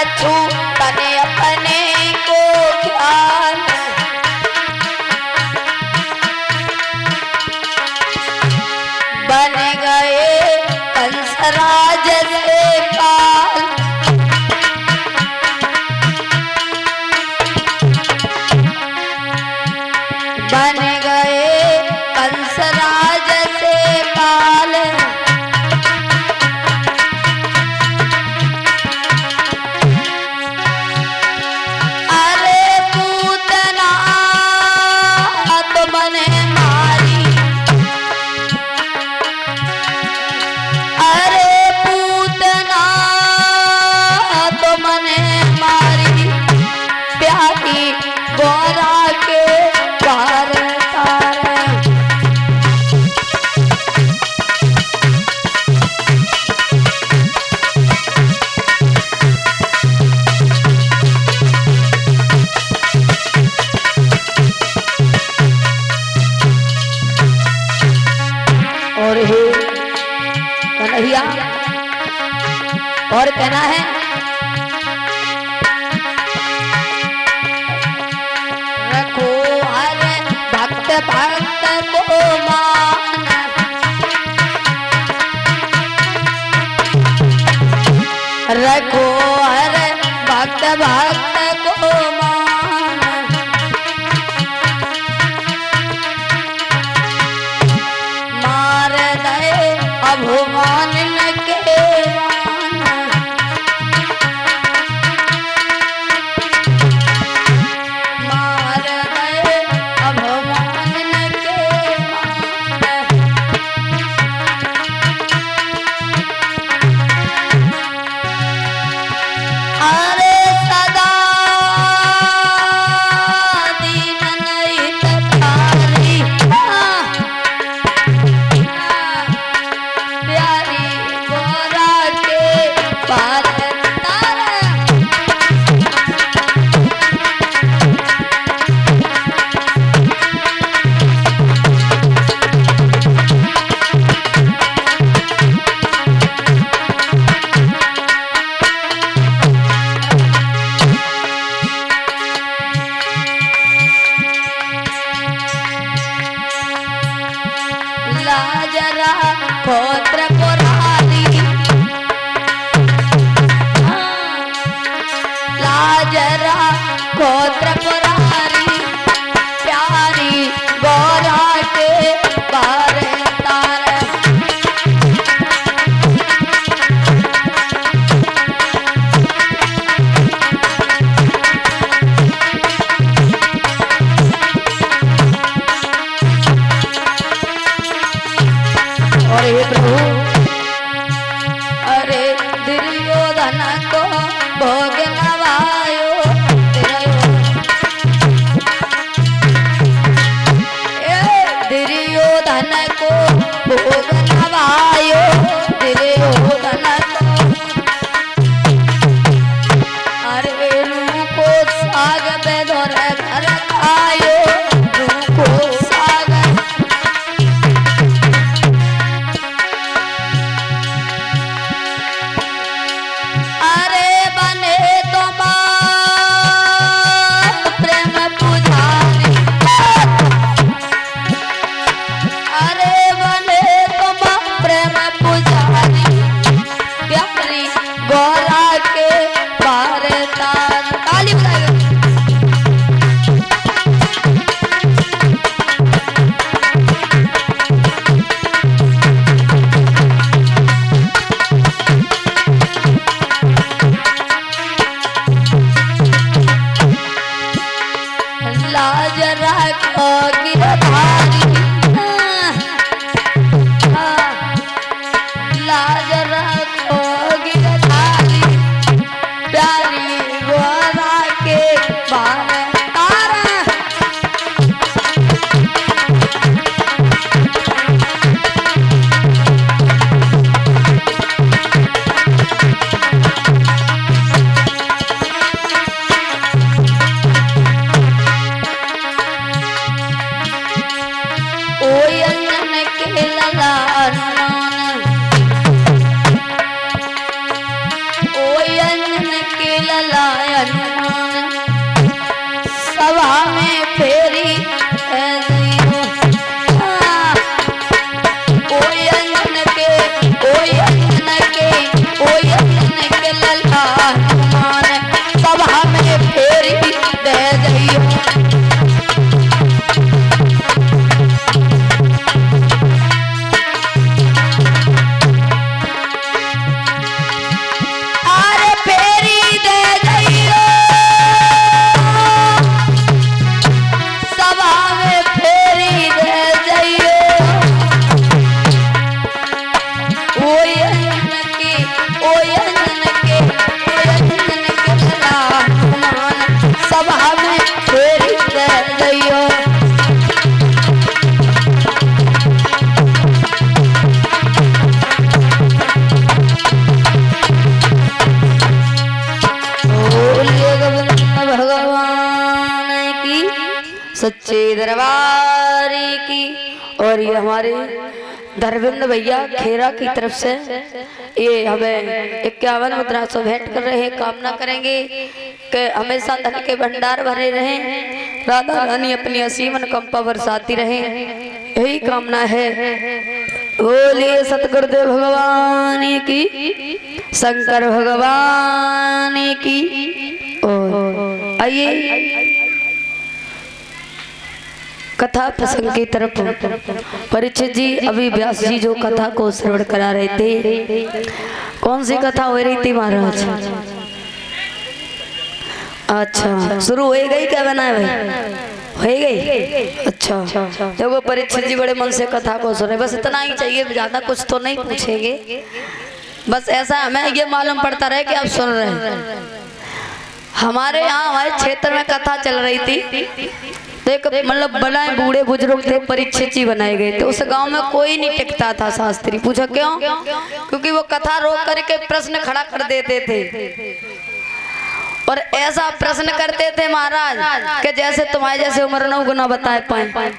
कछु तने अपने को ख्याल बन गए कंसराज से काल बन गए कंसराज से काल अरे पूतना तो मने मारी अरे पूतना तो मने मारी प्यारी गोरा के पार तारे और हे कन्हैया और कहना है रखो हर भक्त भक्त को मान रखो हर भक्त भक्त को मान मार दे अभुमान के मार दे अभुमान के अरे सदा दीन नहीं तकारी प्यारी गोरा के पार तारा लाजरा खोत्र पुरारी लाजरा खोत्र पुरारी प्यारी गोरा के पार तारा और हे प्रभु अरे दुर्योधन को भोग नवायो दुर्योधन को भोग नवायो दुर्योधन को अरे रूको साग बेदर घर खायो रूको साग अरे बने तो सच्चे दरबार की। और ये हमारे धर्मेंद्र भैया खेरा की तरफ से ये हमें 51 मुद्रा से भेंट कर रहे हैं। कामना करेंगे कि हमेशा धन के भंडार भरे रहें, राधा रानी अपनी असीम अनुकंपा बरसाती रहे, यही कामना है। बोलिए सतगुरुदेव भगवान की, शंकर भगवान की। और आइए कथा प्रसंग की तरफ। परीक्षित जी अभी व्यास जी जो कथा को श्रवण करा रहे थे, कौन सी कथा हो रही थी महाराज? अच्छा, शुरू हो गई क्या बनाए भाई? हो गई। अच्छा, जब वो परीक्षित जी बड़े मन से कथा को सुने, बस इतना ही चाहिए, ज्यादा कुछ तो नहीं पूछेंगे। बस ऐसा हमें ये मालूम पड़ता रहे कि आप सुन रहे हैं। हमारे यहाँ हमारे क्षेत्र में कथा चल रही थी, तो एक मतलब बड़ा बूढ़े बुजुर्ग थे, परीक्षित जी बनाए गए थे। उस गांव में कोई नहीं टिकता था। शास्त्री पूछा क्यों? क्योंकि वो कथा रोक करके प्रश्न खड़ा कर देते थे, और ऐसा प्रश्न करते थे महाराज कि जैसे तुम्हारे जैसे उम्र 9 गुना बता पाए।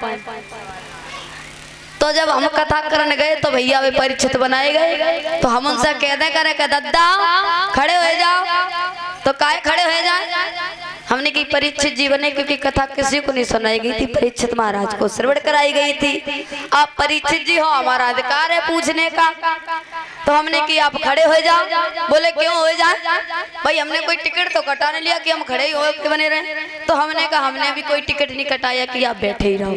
तो जब हम कथा करने गए तो भैया वे परीक्षित बनाए गए, तो हम उनसे कहते करे कि दद्दा खड़े हो जाओ। तो काय खड़े हो जाए? हमने की परीक्षित जी बने, क्योंकि कथा किसी को नहीं सुनाई गई थी, परीक्षित महाराज को श्रवण कराई गई थी। आप परीक्षित जी हो, हमारा अधिकार है पूछने का। तो हमने कि आप खड़े हो जाओ। बोले क्यों हो जाए? भाई हमने कोई टिकट तो कटा नहीं लिया कि हम खड़े ही हो के बने रहे। तो हमने कहा हमने भी कोई टिकट नहीं कटाया कि आप बैठे ही रहो।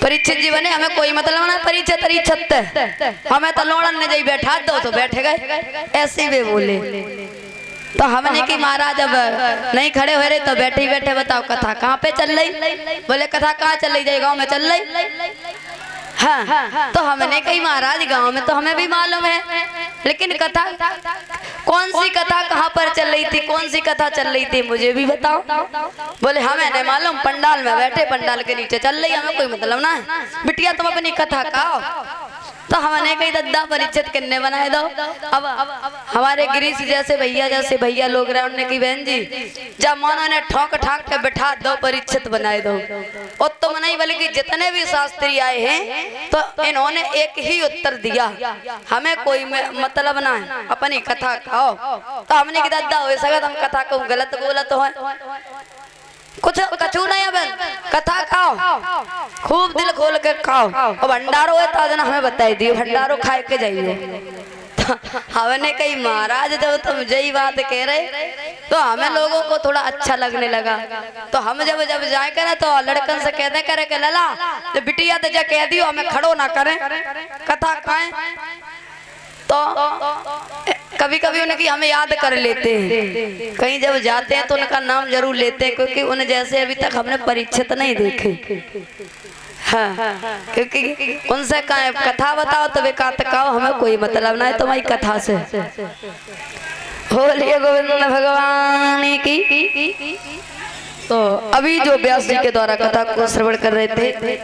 परीक्षित जी बने, हमें कोई मतलब ना परीक्षित हमें तो लोड़न ने जाई बैठा दो तो बैठे गए, ऐसे वे बोले। तो हमने कि महाराज अब नहीं खड़े हो रहे तो बैठे ही बैठे बताओ कथा कहाँ पे चल रही? बोले कथा कहाँ चल रही? जाए गाँव में चल रही। हाँ, तो हमने कही महाराज गांव में तो हमें भी मालूम है, लेकिन कथा कौन सी कथा कहाँ पर चल रही थी, कौन सी कथा चल रही थी मुझे भी बताओ। बोले हमें नहीं मालूम, पंडाल में बैठे पंडाल के नीचे चल रही, हमें कोई मतलब ना है। बिटिया तुम अपनी कथा कहो। तो हमने कही दद्दा परीक्षित किन्ने बनाए दो। अब हमारे गिरीश जैसे भैया लोग रहे, उन्होंने की बहन जी जब मानो ने ठोक ठाक के बैठा दो परीक्षित बनाए दो। और तुम नहीं बल्कि जितने भी शास्त्री आए हैं तो इन्होंने एक ही उत्तर दिया, हमें कोई मतलब ना है, अपनी कथा कहो। तो हमने की दद्दा हो सका हम कथा को गलत बोला तो है कुछ कछू नहीं बन, कथा खाओ, खूब दिल खोल के खाओ। और भंडारो है ताजना हमें बताई दियो, भंडारो खाए के जाइए। तो हमने कही महाराज जब तुम यही बात कह रहे तो हमें लोगों को थोड़ा अच्छा लगने लगा। तो हम जब जाए करे तो लड़कन से कहते करे कि लला तो बिटिया तो जा कह दियो हमें खड़ो ना करें, कथा खाएं। तो कभी कभी उनकी हमें याद कर लेते हैं, कहीं जब जाते हैं तो उनका नाम जरूर लेते हैं, क्योंकि उन जैसे अभी तक हमने परीक्षित नहीं देखे। हाँ, क्योंकि उनसे कहा कथा बताओ तो वे कहो हमें कोई मतलब ना है तुम्हारी कथा से। बोलिए गोविंद भगवान की। तो अभी जो व्यास जी के द्वारा कथा को श्रवण कर रहे थे